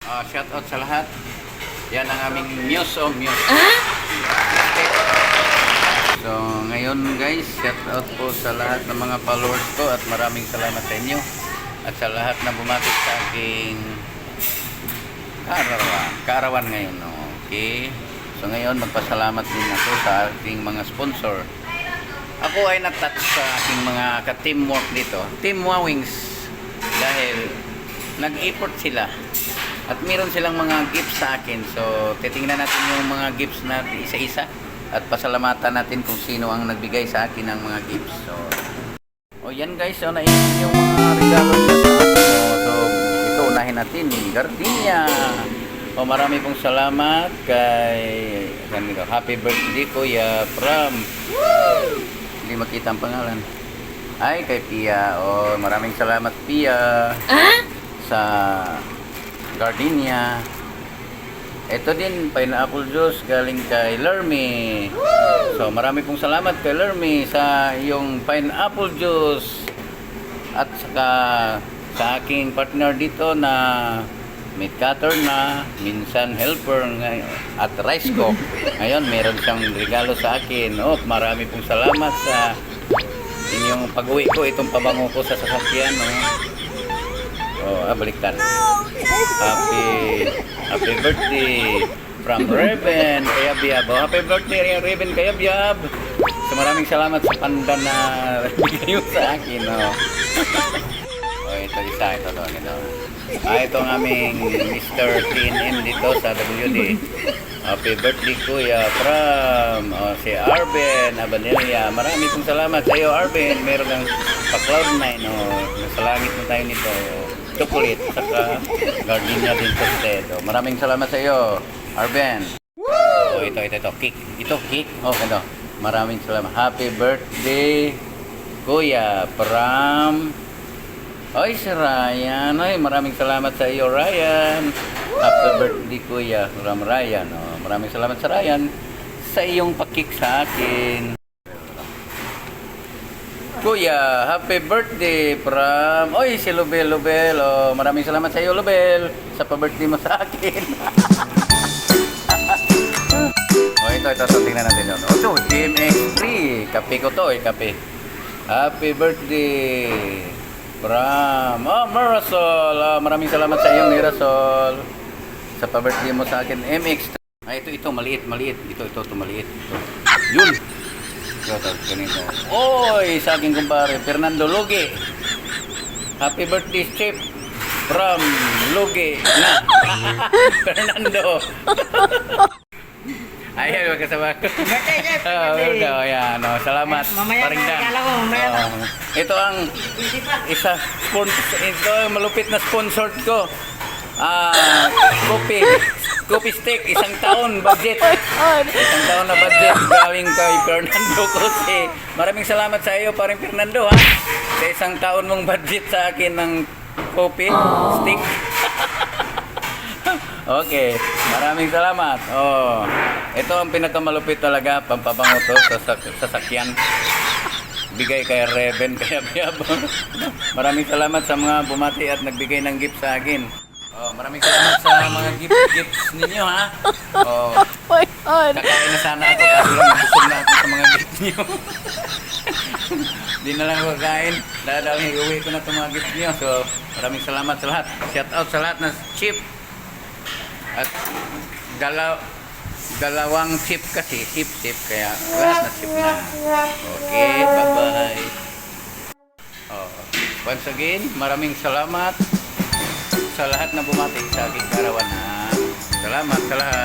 Shout out sa lahat. Yan ang aming Muse o Muse. So, ngayon guys, shout out po sa lahat ng mga followers ko at maraming salamat sa inyo. At sa lahat na bumati sa aking kaarawan ngayon. Okay. So, ngayon magpasalamat din ako sa aking mga sponsor. Ako ay natouch sa aking mga ka-teamwork dito. Team Wawings. Dahil nag-effort sila. At meron silang mga gifts sa akin. So, titingnan natin yung mga gifts na isa-isa. At pasalamatan natin kung sino ang nagbigay sa akin ng mga gifts. So, yan guys. So, naisip yung mga regalo nila sa akin. So, ito unahin natin. Gardenia. Marami pong salamat kay happy birthday Kuya from hindi makita ang pangalan. Ay, kay Pia. Maraming salamat Pia sa Gardenia. Ito din, pineapple juice galing kay Lermy. So, marami pong salamat kay Lermy sa iyong pineapple juice. At saka sa aking partner dito na meat cutter na minsan helper at rice cook. Ngayon, meron siyang regalo sa akin. Marami pong salamat sa inyong pag-uwi ko. Itong pabango ko sa sasakyan. Baliktad. Happy birthday from Raven Kayabyab. Happy birthday Raven Kayabyab. So maraming salamat sa panda na bigay sa akin. Ito isa. Ito ang aming Mr. TNM dito sa WD. Happy birthday Kuya from si Arben Abanelia. Marami pong salamat sa iyo Arben. Meron kang pa-cloud 9. Nasa langit na tayo nito. Chocolate, saka gardenia din sa stedo. Maraming salamat sa iyo, Arben. Ito, cake. Ito, cake. Ito. Maraming salamat. Happy birthday, Kuya, from... si Ryan. Maraming salamat sa iyo, Ryan. Happy birthday, Kuya, from Ryan. Maraming salamat sa Ryan sa iyong pakik sa akin. Kuya, happy birthday from... si Lubel. Maraming salamat sa iyo, Lubel, sa pa-birthday mo sa akin. Ito, tingnan natin yun. Ito, GMX3. Kape ko to, kape. Happy birthday from... Marasol. Maraming salamat sa iyo, Marasol, sa pa-birthday mo sa akin. MX3. Ito, maliit. Ito, maliit. Yun. Ganito. Sa aking kumpare, Fernando Luge. Happy birthday, Chip. From Luge na. Fernando. Ayan, magkasama ko. Salamat. Ito ang ito ang malupit na sponsored ko. Coffee stick, 1 taon budget. 1 taon na budget galing kay Fernando Jose. Maraming salamat sa iyo, paring Fernando, sa 1 taon mong budget sa akin ng coffee stick. Okay, maraming salamat. Ito ang pinakamalupit talaga, pampabango to sa sasakyan. Bigay kay Raven Kayabyab. Maraming salamat sa mga bumati at nagbigay ng gift sa akin. Maraming salamat sa mga gifts ninyo, ha? Kakain na sana ako kasi lang gusto na ako sa mga gifts niyo. Di na lang ako kakain. Dadawin, iuwi ko na itong mga gifts niyo. So, maraming salamat sa lahat. Shout out sa lahat na chip. At dalawang chip kasi. Chip. Kaya lahat na chip na. Okay, bye-bye. Once again, maraming salamat sa lahat na bumati sa aking karawanan. Salamat sa lahat.